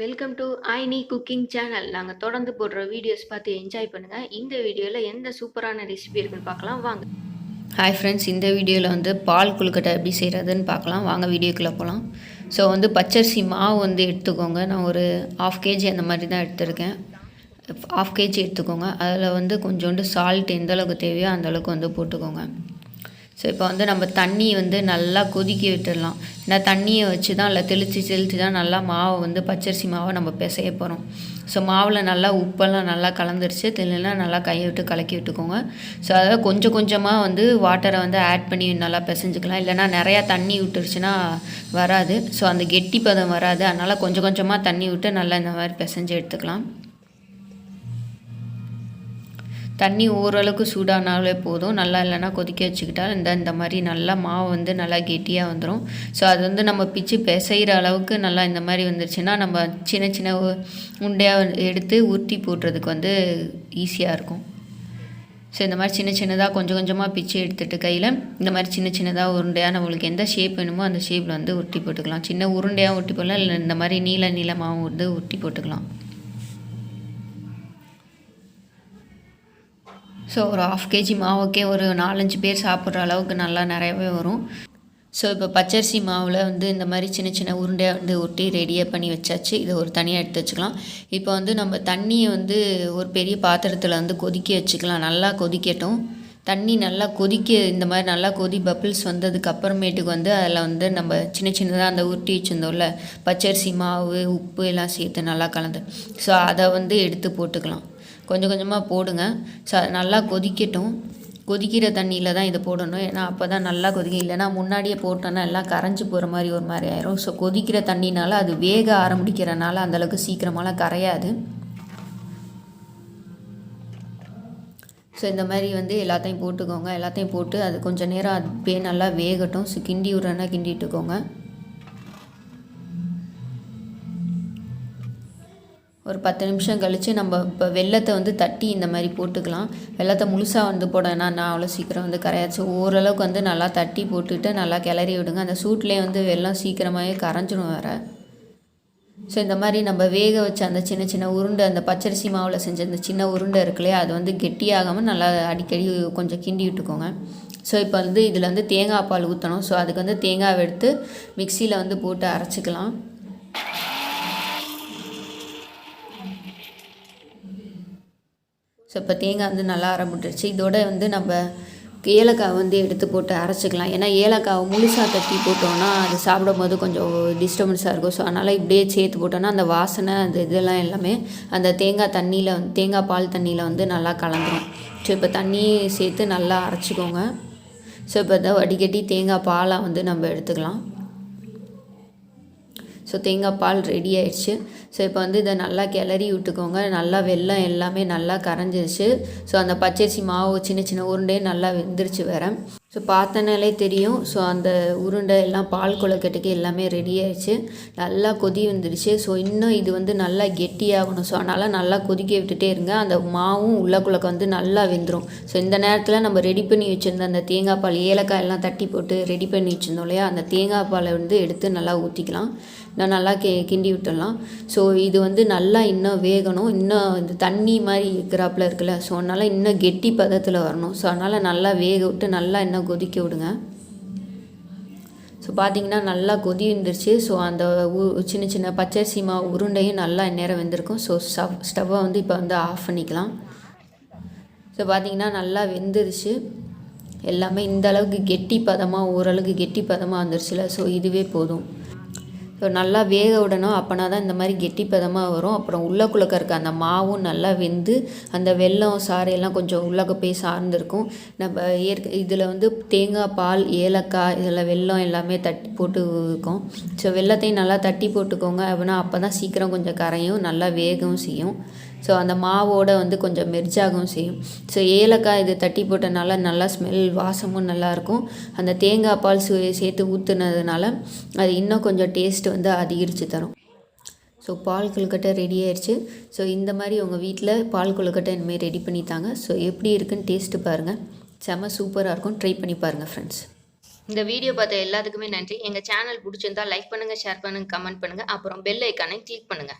Welcome to Aini cooking channel. நாங்கள் தொடர்ந்து போடுற வீடியோஸ் பார்த்து என்ஜாய் பண்ணுங்கள். இந்த வீடியோவில் எந்த சூப்பரான ரெசிபி இருக்குன்னு பார்க்கலாம் வாங்க. ஹாய் ஃப்ரெண்ட்ஸ், இந்த வீடியோவில் வந்து பால் கொழுக்கட்டை எப்படி செய்கிறதுன்னு பார்க்கலாம் வாங்க, வீடியோக்குள்ளே போகலாம். ஸோ வந்து பச்சரிசி மாவு வந்து எடுத்துக்கோங்க. நான் ஒரு 1/2 kg அந்த மாதிரி தான் எடுத்திருக்கேன். 1/2 kg எடுத்துக்கோங்க. அதில் வந்து கொஞ்சோண்டு சால்ட் எந்த அளவுக்கு தேவையோ அந்தளவுக்கு வந்து போட்டுக்கோங்க. ஸோ இப்போ வந்து நம்ம தண்ணி வந்து நல்லா கொதிக்க விட்டுடலாம். ஏன்னா தண்ணியை வச்சு தான் இல்லை தெளித்து தான் நல்லா மாவை வந்து பச்சரிசி மாவை நம்ம பிசைய போகிறோம். ஸோ மாவில் நல்லா உப்பெல்லாம் நல்லா கலந்துருச்சு. தெரியலாம் நல்லா கையை விட்டு கலக்கி விட்டுக்கோங்க. ஸோ அதாவது கொஞ்சம் கொஞ்சமாக வந்து வாட்டரை வந்து ஆட் பண்ணி நல்லா பிசைஞ்சிக்கலாம். இல்லைனா நிறையா தண்ணி விட்டுருச்சுன்னா வராது. ஸோ அந்த கெட்டி பதம் வராது. அதனால் கொஞ்சம் கொஞ்சமாக தண்ணி விட்டு நல்லா இந்த மாதிரி பிசைஞ்சு எடுத்துக்கலாம். தண்ணி ஓரளவுக்கு சூடானாலே போதும். நல்லா இல்லைனா கொதிக்க வச்சுக்கிட்டால் இந்த மாதிரி நல்லா மாவு வந்து நல்லா கெட்டியாக வந்துடும். ஸோ அது வந்து நம்ம பிச்சு பிசைகிற அளவுக்கு நல்லா இந்த மாதிரி வந்துருச்சுன்னா நம்ம சின்ன சின்ன உருண்டையாக எடுத்து உருட்டி போடுறதுக்கு வந்து ஈஸியாக இருக்கும். ஸோ இந்த மாதிரி சின்ன சின்னதாக கொஞ்சம் கொஞ்சமாக பிச்சு எடுத்துகிட்டு கையில் இந்த மாதிரி சின்ன சின்னதாக உருண்டையாக நம்மளுக்கு எந்த ஷேப் வேணுமோ அந்த ஷேப்பில் வந்து உருட்டி போட்டுக்கலாம். சின்ன உருண்டையாக உருட்டி போடலாம், இல்லை இந்த மாதிரி நீளமாகவும் வந்து உருட்டி போட்டுக்கலாம். ஸோ ஒரு 1/2 kg மாவுக்கே ஒரு 4-5 பேர் சாப்பிட்ற அளவுக்கு நல்லா நிறையவே வரும். ஸோ இப்போ பச்சரிசி மாவில் வந்து இந்த மாதிரி சின்ன சின்ன உருண்டையாக வந்து ஒட்டி ரெடியாக பண்ணி வச்சாச்சு. இதை ஒரு தனியாக எடுத்து வச்சுக்கலாம். இப்போ வந்து நம்ம தண்ணியை வந்து ஒரு பெரிய பாத்திரத்தில் வந்து கொதிக்க வச்சுக்கலாம். நல்லா கொதிக்கட்டும். தண்ணி நல்லா கொதிக்க இந்த மாதிரி நல்லா பபிள்ஸ் வந்ததுக்கு அப்புறமேட்டுக்கு வந்து அதில் வந்து நம்ம சின்ன சின்னதாக அந்த உருட்டி வச்சுருந்தோம்ல பச்சரிசி மாவு உப்பு எல்லாம் சேர்த்து நல்லா கலந்து ஸோ அதை வந்து எடுத்து போட்டுக்கலாம். கொஞ்சம் கொஞ்சமாக போடுங்க. நல்லா கொதிக்கட்டும். கொதிக்கிற தண்ணியில் தான் இதை போடணும். ஏன்னா அப்போ தான் நல்லா கொதிக்கும். இல்லைனா முன்னாடியே போட்டோன்னா எல்லாம் கரைஞ்சி போகிற மாதிரி ஒரு மாதிரி ஆயிரும். ஸோ கொதிக்கிற தண்ணினால் அது வேக ஆரம்பிக்கிறனால அந்தளவுக்கு சீக்கிரமாலாம் கரையாது. ஸோ இந்த மாதிரி வந்து எல்லாத்தையும் போட்டுக்கோங்க. எல்லாத்தையும் போட்டு அது கொஞ்சம் நேரம் அப்படியே நல்லா வேகட்டும். ஸோ கிண்டி விட்றேன்னா கிண்டிட்டுக்கோங்க. ஒரு 10 நிமிஷம் கழித்து நம்ம இப்போ வெல்லத்தை வந்து தட்டி இந்த மாதிரி போட்டுக்கலாம். வெல்லத்தை முழுசாக வந்து போடனா நான் அவ்வளோ சீக்கிரம் வந்து கரையாச்சு. ஓரளவுக்கு வந்து நல்லா தட்டி போட்டுட்டு நல்லா கிளறி விடுங்க. அந்த சூட்லேயே வந்து வெல்லம் சீக்கிரமாகவே கரைஞ்சிடும் வேறு. ஸோ இந்த மாதிரி நம்ம வேக வச்ச அந்த சின்ன சின்ன உருண்டை, அந்த பச்சரிசி மாவில் செஞ்ச அந்த சின்ன உருண்டை இருக்குல்லையா, அது வந்து கெட்டியாகாமல் நல்லா அடிக்கடி கொஞ்சம் கிண்டி விட்டுக்கோங்க. ஸோ இப்போ வந்து இதில் வந்து தேங்காய் பால் ஊற்றணும். ஸோ அதுக்கு வந்து தேங்காய் எடுத்து மிக்சியில் வந்து போட்டு அரைச்சிக்கலாம். ஸோ இப்போ தேங்காய் வந்து நல்லா அரைப்பட்டுருச்சு. இதோட வந்து நம்ம ஏலக்காய் வந்து எடுத்து போட்டு அரைச்சிக்கலாம். ஏன்னா ஏலக்காவை முழுசாக தட்டி போட்டோன்னா அது சாப்பிடும் போது கொஞ்சம் டிஸ்டர்பன்ஸாக இருக்கும். ஸோ அதனால் இப்படியே சேர்த்து போட்டோன்னா அந்த வாசனை அந்த இதெல்லாம் எல்லாமே அந்த தேங்காய் பால் தண்ணியில் வந்து நல்லா கலந்துடும். ஸோ இப்போ தண்ணி சேர்த்து நல்லா அரைச்சிக்கோங்க. ஸோ இப்போ இதை வடிகட்டி தேங்காய் பாலாக வந்து நம்ம எடுத்துக்கலாம். ஸோ தேங்காய் பால் ரெடி ஆயிடுச்சு. ஸோ இப்போ வந்து இதை நல்லா கிளறி விட்டுக்கோங்க. நல்லா வெல்லம் எல்லாமே நல்லா கரைஞ்சிருச்சு. ஸோ அந்த பச்சரிசி மாவு சின்ன சின்ன உருண்டையே நல்லா வெந்துருச்சு வேறு. ஸோ பார்த்தனாலே தெரியும். ஸோ அந்த உருண்டை எல்லாம் பால் கொழுக்கட்டைக்கு எல்லாமே ரெடி ஆயிடுச்சு. நல்லா கொதி வந்துடுச்சு. ஸோ இன்னும் இது வந்து நல்லா கெட்டியாகணும். ஸோ அதனால் நல்லா கொதிக்க விட்டுட்டே இருங்க. அந்த மாவும் உள்ளக்குள்ளக்க வந்து நல்லா வெந்துடும். ஸோ இந்த நேரத்தில் நம்ம ரெடி பண்ணி வச்சுருந்த அந்த தேங்காய் பால் ஏலக்காய் எல்லாம் தட்டி போட்டு ரெடி பண்ணி வச்சுருந்தோம் இல்லையா, அந்த தேங்காய் பாலை வந்து எடுத்து நல்லா ஊற்றிக்கலாம். நல்லா கிண்டி விட்டுடலாம். ஸோ இது வந்து நல்லா இன்னும் வேகணும். இன்னும் இந்த தண்ணி மாதிரி இருக்கிறாப்புல இருக்குல்ல, ஸோ அதனால் இன்னும் கெட்டி பதத்தில் வரணும். ஸோ அதனால் நல்லா வேக விட்டு நல்லா இன்னும் கொதிக்க விடுங்க. ஸோ பார்த்திங்கன்னா நல்லா கொதி வந்துருச்சு. ஸோ அந்த சின்ன சின்ன பச்சரிசி மாவு உருண்டையும் நல்லா இந்நேரம் வெந்திருக்கும். ஸோ ஸ்டவ்வை வந்து இப்போ வந்து ஆஃப் பண்ணிக்கலாம். ஸோ பார்த்திங்கன்னா நல்லா வெந்துருச்சு. எல்லாமே இந்த அளவுக்கு கெட்டி பதமாக ஓரளவுக்கு கெட்டி பதமாக வந்துருச்சுல. ஸோ இதுவே போதும். ஸோ நல்லா வேக விடணும். அப்போனா தான் இந்த மாதிரி கெட்டி பதமாக வரும். அப்புறம் உள்ளக்குள்ளக்க இருக்க அந்த மாவும் நல்லா வெந்து அந்த வெல்லம் சாறையெல்லாம் கொஞ்சம் உள்ளக்க போய் சார்ந்திருக்கும். நம்ம இதில் வந்து தேங்காய் பால் ஏலக்காய் இதில் வெல்லம் எல்லாமே தட்டி போட்டு இருக்கும். ஸோ வெல்லத்தையும் நல்லா தட்டி போட்டுக்கோங்க. அப்படின்னா அப்போ தான் சீக்கிரம் கொஞ்சம் கரையும், நல்லா வேகவும் செய்யும். ஸோ அந்த மாவோடு வந்து கொஞ்சம் மெர்ஜாகவும் செய்யும். ஸோ ஏலக்காய் இது தட்டி போட்டனால நல்லா ஸ்மெல் வாசமும் நல்லாயிருக்கும். அந்த தேங்காய் பால் சேர்த்து ஊற்றுனதுனால அது இன்னும் கொஞ்சம் டேஸ்ட் வந்து அதிகரித்து தரும். ஸோ பால் கொழுக்கட்டை ரெடி ஆயிடுச்சு. ஸோ இந்த மாதிரி உங்கள் வீட்டில் பால் கொழுக்கட்டை இனிமேல் ரெடி பண்ணித்தாங்க. ஸோ எப்படி இருக்குன்னு டேஸ்ட்டு பாருங்கள். செம்ம சூப்பராக இருக்கும். ட்ரை பண்ணி பாருங்கள் ஃப்ரெண்ட்ஸ். இந்த வீடியோ பார்த்த எல்லாத்துக்குமே நன்றி. எங்கள் சேனல் பிடிச்சிருந்தா லைக் பண்ணுங்கள், ஷேர் பண்ணுங்கள், கமெண்ட் பண்ணுங்கள். அப்புறம் பெல் ஐக்கானை கிளிக் பண்ணுங்கள்.